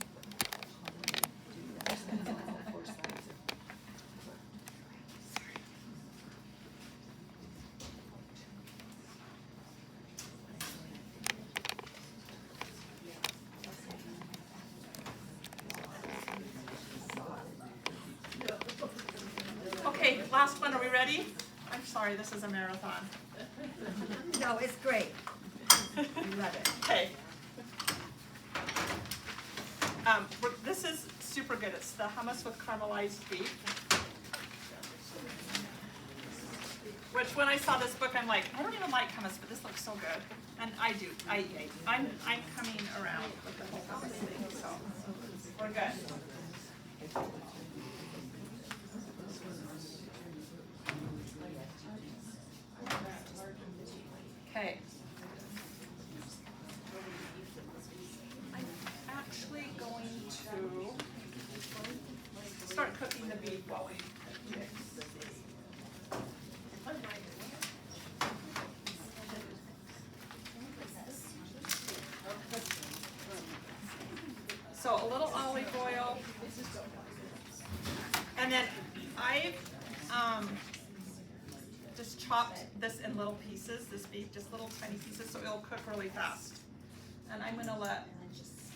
Four sides. Okay, last one, are we ready? I'm sorry, this is a marathon. No, it's great. We love it. Okay. This is super good. It's the hummus with caramelized beef. Which when I saw this book, I'm like, I don't even like hummus, but this looks so good. And I do. I'm coming around with the whole hummus thing, so we're good. Okay. while we mix. So a little olive oil. And then I've just chopped this in little pieces, this beef, just little tiny pieces, so it'll cook really fast. And I'm gonna let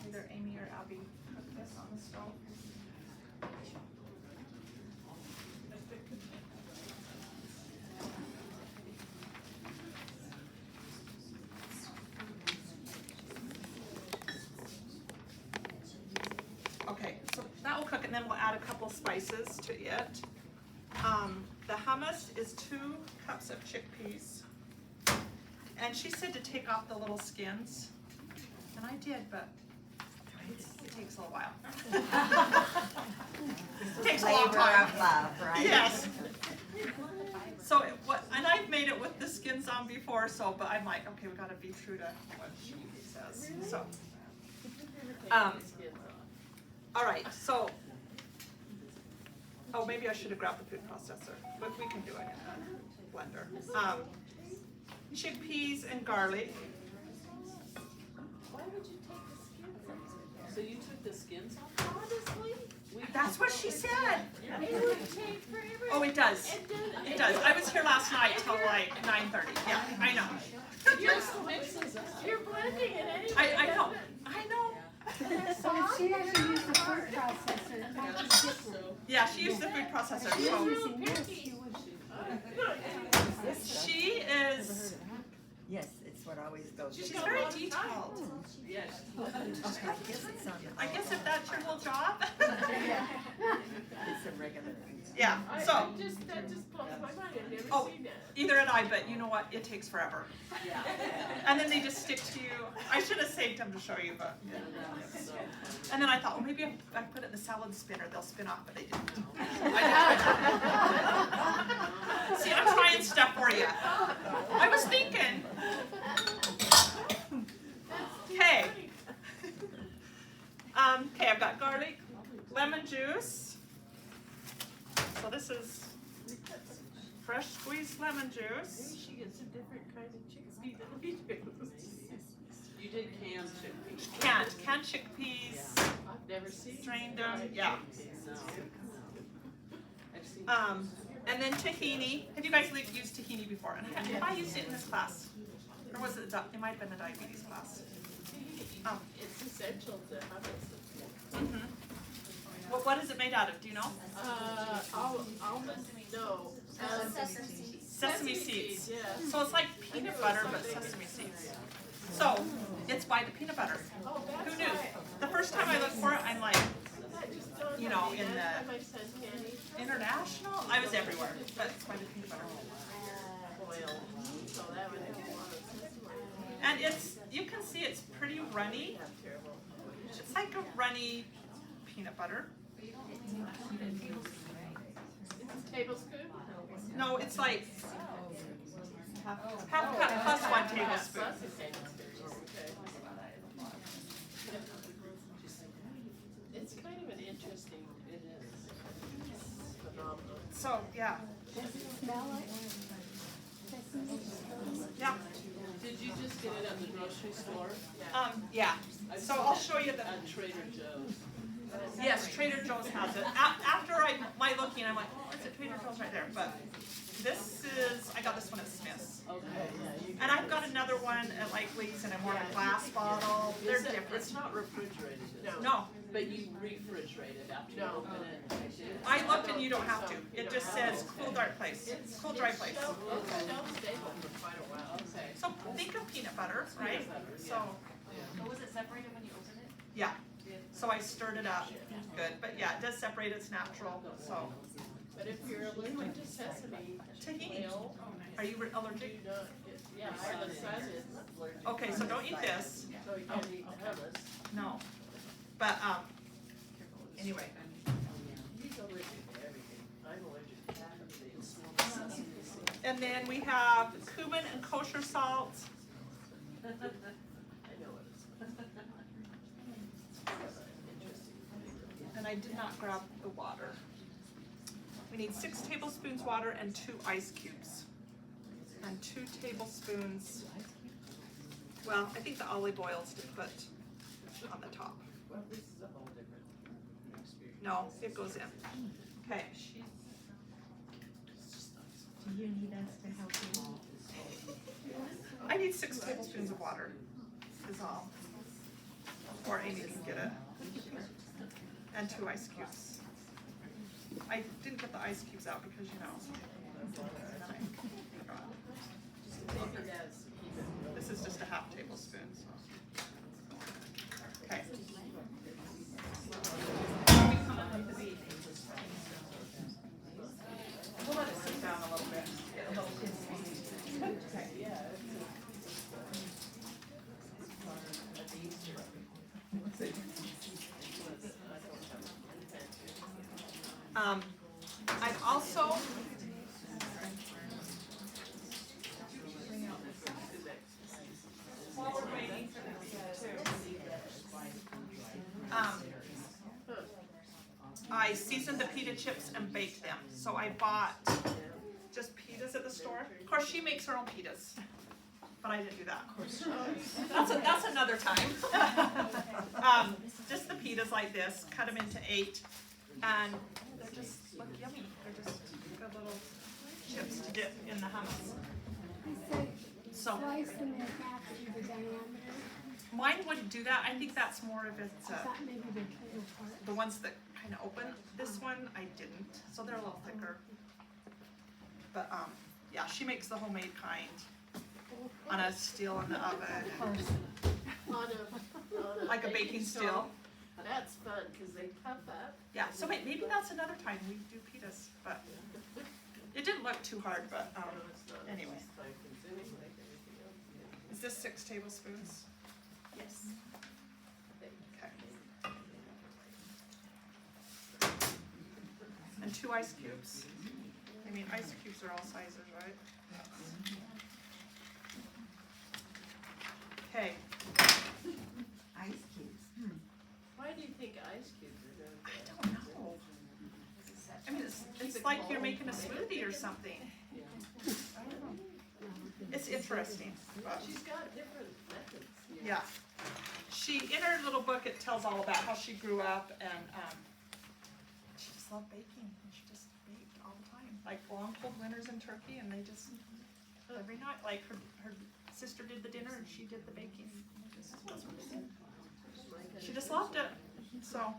either Amy or Abby cook this on the stove. Okay, so that will cook and then we'll add a couple spices to it. The hummus is 2 cups of chickpeas. And she said to take off the little skins. And I did, but it takes a little while. It takes a long Labor time. of love, right? Yes. So and I've made it with the skins on before, so, but I'm like, okay, we gotta be true to what she says, so. All right, so, oh, maybe I should have grabbed the food processor, but we can do it in a blender. Chickpeas and garlic. Why would you take the skins off? So you took the skins off? Honestly? That's what she said. It would take forever. Oh, it does. It does. I was here last night till like 9:30. Yeah, I know. You're blending it anyway. I know. I know. So if she actually used the food processor, it might be different. Yeah, she used the food processor. If she So was using this, she would. she is. Yes, it's what always goes. She's very detailed. Yes. I guess it's on the. I guess if that's your whole job. It's a regular. Yeah. So That just blows my mind. I've never Oh. seen that. either had I, but you know what? It takes forever. Yeah. And then they just stick to you. I should have saved them to show you, but. So, And then I thought, well, maybe if I put it in the salad spinner, they'll spin off, but they didn't. See, I'm trying stuff for you. I was thinking. Okay. Okay, I've got garlic, lemon juice. So this is fresh squeezed lemon juice. She gets a different kind of chickpea than we do. you did canned chickpeas. Canned chickpeas, I've never seen. strained them, yeah. No. I've seen. And then tahini. Have you guys used tahini before? And have I used it in this class? Or was it, it might have been the diabetes class. It's essential to have it. Mm-hmm. What is it made out of? Do you know? Almond, no. Sesame seeds. Yeah. So it's like peanut butter, but sesame seeds. So it's by the peanut butter. Oh, that's Who knew? right. The first time I looked for it, I'm like, That just dawned you know, on me. in That's the why my son can't eat international, I was everywhere, but it's by the peanut butter. oil. So that would have a lot of sesame. And you can see it's pretty runny. Terrible. It's like a runny peanut butter. Tablespoon? No, it's like half cup plus 1 tablespoon. Plus a tablespoon, okay. It's kind of an interesting, it is phenomenal. So, yeah, Does it smell like sesame? yeah. Did you just get it at the grocery store? Yeah. So I'll show you the, At Trader Joe's. yes, Trader Joe's has it. After my looking, I'm like, oh, it's at Trader Joe's right there, but this is, I got this one at Smith's. Okay. And I've got another one at like Lee's in a more of a glass bottle. They're Is it- different. It's not refrigerated, is it? No, But you refrigerate it after you No. open it. I looked and you don't have to. It just says cool, dark place, cool, dry place. It's shelf stable for quite a while. Okay. So think of peanut butter, right? So, Was it separated when you opened it? yeah. So I stirred it up, good, but yeah, it does separate, it's natural, so. But if you're allergic to sesame Tahini, oil, are you do allergic? not get, yeah, my son is allergic. Okay, so don't eat this, So you can't eat hummus. no. But, anyway, He's allergic to everything. I'm allergic to sesame. and then we have cumin and kosher salt. I know what it's. Interesting. And I did not grab the water. We need 6 tablespoons water and 2 ice cubes. And 2 tablespoons, well, I think the olive oil's to put on the top. Well, this is a whole different experience. No, it goes in. Okay. Do you need us to help you? I need 6 tablespoons of water, is all. Or Amy can get it. And 2 ice cubes. I didn't get the ice cubes out because, you know. Maybe that's even. This is just a half tablespoon, so. Okay. We come up with the beat. We'll let it sit down a little bit. Get a little crispy. Okay. I've also while we're waiting for this too, I seasoned the pita chips and baked them. So I bought just pitas at the store. Of course, she makes her own pitas, but I didn't do that. That's another time. Just the pitas like this, cut them into 8, and they're just look yummy. They're just good little chips to dip in the hummus. So Slice them in half to the diameter. mine wouldn't do that. I think that's more of it's Is that maybe the middle part? the ones that kind of open. This one I didn't, so they're a little thicker. But yeah, she makes the homemade kind on a steel in the oven, like a baking steel. That's fun, cause they puff up. Yeah, so maybe that's another time we do pitas, but it didn't look too hard, but anyway. Is this 6 tablespoons? Yes. Okay. And 2 ice cubes. I mean, ice cubes are all sizes, right? Okay. Ice cubes. Why do you think ice cubes are good? I don't know. I mean, it's like you're making a smoothie or something. I don't know. It's interesting, but She's got different methods. yeah. In her little book, it tells all about how she grew up, and she just loved baking, and she just baked all the time. Like long cold winters in Turkey, and they just, every night, like her sister did the dinner and she did the baking. That's what they did. She just loved it, so.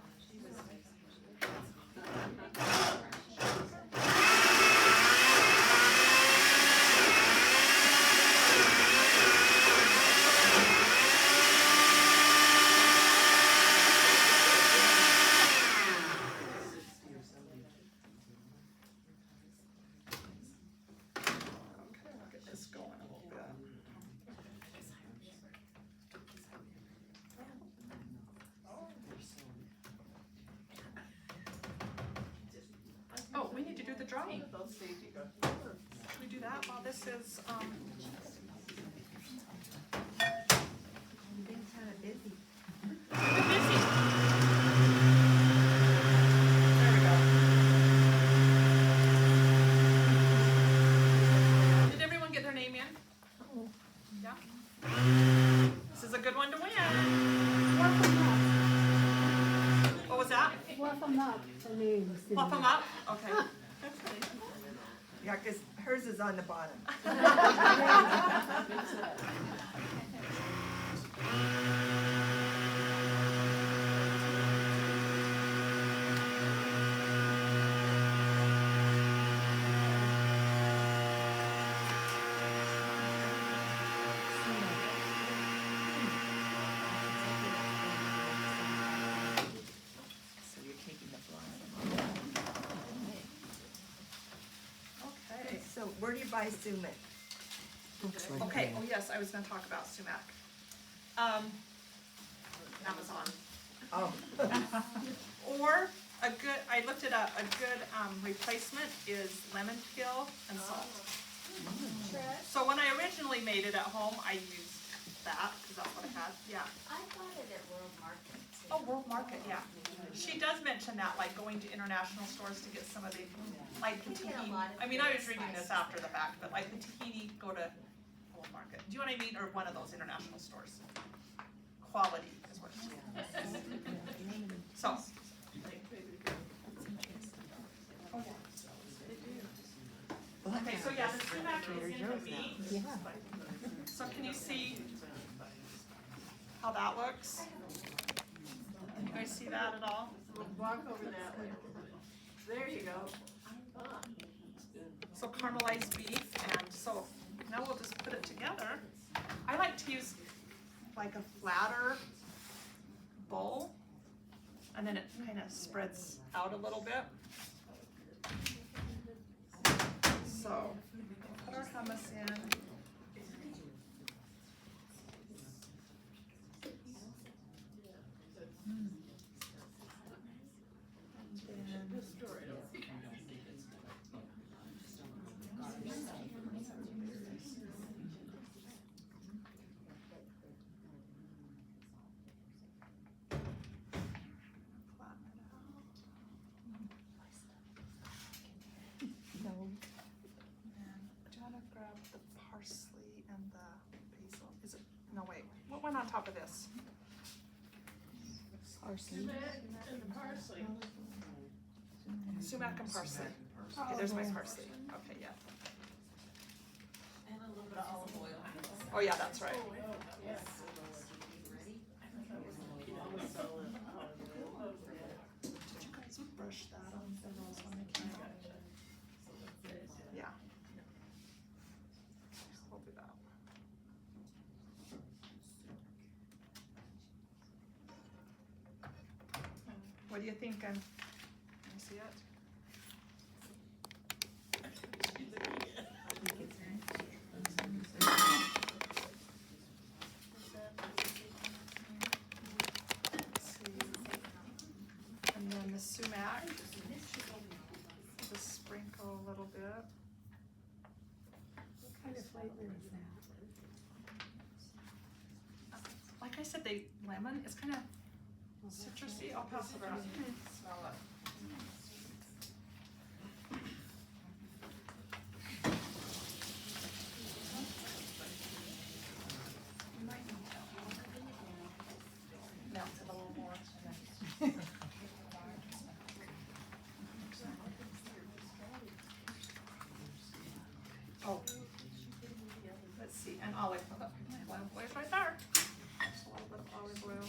Oh, we need to do the drawing. Should we do that while this is, Being kind of busy. we're busy. There we go. Did everyone get their name in? Yeah? This is a good one to win. Fluff them up. What was that? Fluff them up, the names. Fluff them up? Okay. Yeah, because hers is on the bottom. So you're taking the blonde. Okay. So where do you buy sumac? Okay, oh yes, I was gonna talk about sumac. Amazon. Oh. Or a good, I looked it up, a good replacement is lemon peel and salt. So when I originally made it at home, I used that, because that's what I had. yeah. I bought it at World Market too. Oh, World Market, yeah. She does mention that, like going to international stores to get some of the, like the We get a tahini. lot of I mean, I was good reading this spices after the fact, but like the tahini, go to World Market. Do you know what I mean? Or one of those international stores. Quality is what it is. So. Okay, so yeah, the sumac is in the beans. So can you see how that looks? Can you guys see that at all? Walk over that way. There you go. So caramelized beef, and so now we'll just put it together. I like to use like a flatter bowl, and then it kind of spreads out a little bit. So put our hummus in. Parsley and the basil. Is it? No, wait. What went on top of this? Parsley. And the parsley. Sumac and parsley. Okay, there's my parsley. Okay, yeah. And a little bit of olive oil. Oh, yeah, that's right. Yes. Did you guys brush that on the rolls when they came out? Yeah. We'll do that. What are you thinking? Can you see it? Let's see. And then the sumac. Just sprinkle a little bit. What kind of flavor is that? Like I said, lemon, it's kind of citrusy. I'll pass it around. Smell it. You might need to melt it a little more. Oh. Let's see, and olive oil. Olive oil's right there. Just a little bit of olive oil.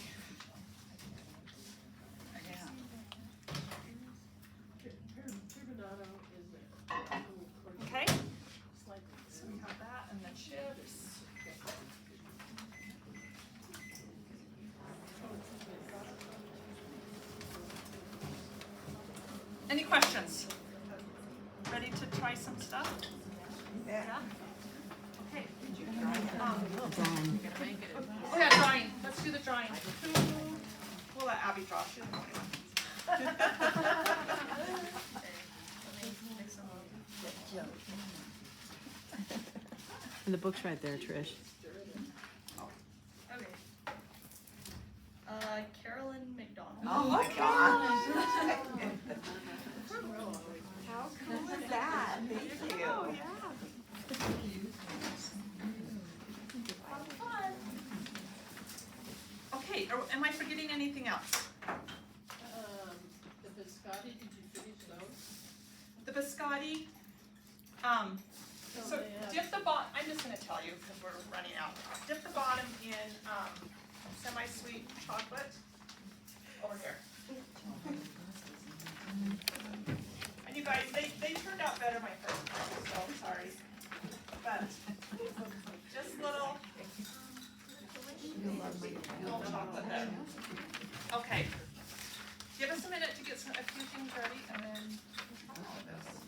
Okay, so we have that, and the chips. Any questions? Ready to try some stuff? Yeah. Okay. Done. Oh yeah, drawing. Let's do the drawing. We'll let Abby draw. She doesn't know anyone. And the book's right there, Trish. Okay. Carolyn McDonald. Oh my gosh. How cool is that? Thank you. Okay, am I forgetting anything else? The biscotti, did you finish those? The biscotti, so dip the I'm just gonna tell you because we're running out. Dip the bottom in, semi-sweet chocolate. Over here. And you guys, they turned out better my first time, so sorry. But, just little chocolate there. Okay. Give us a minute to get a few things ready and then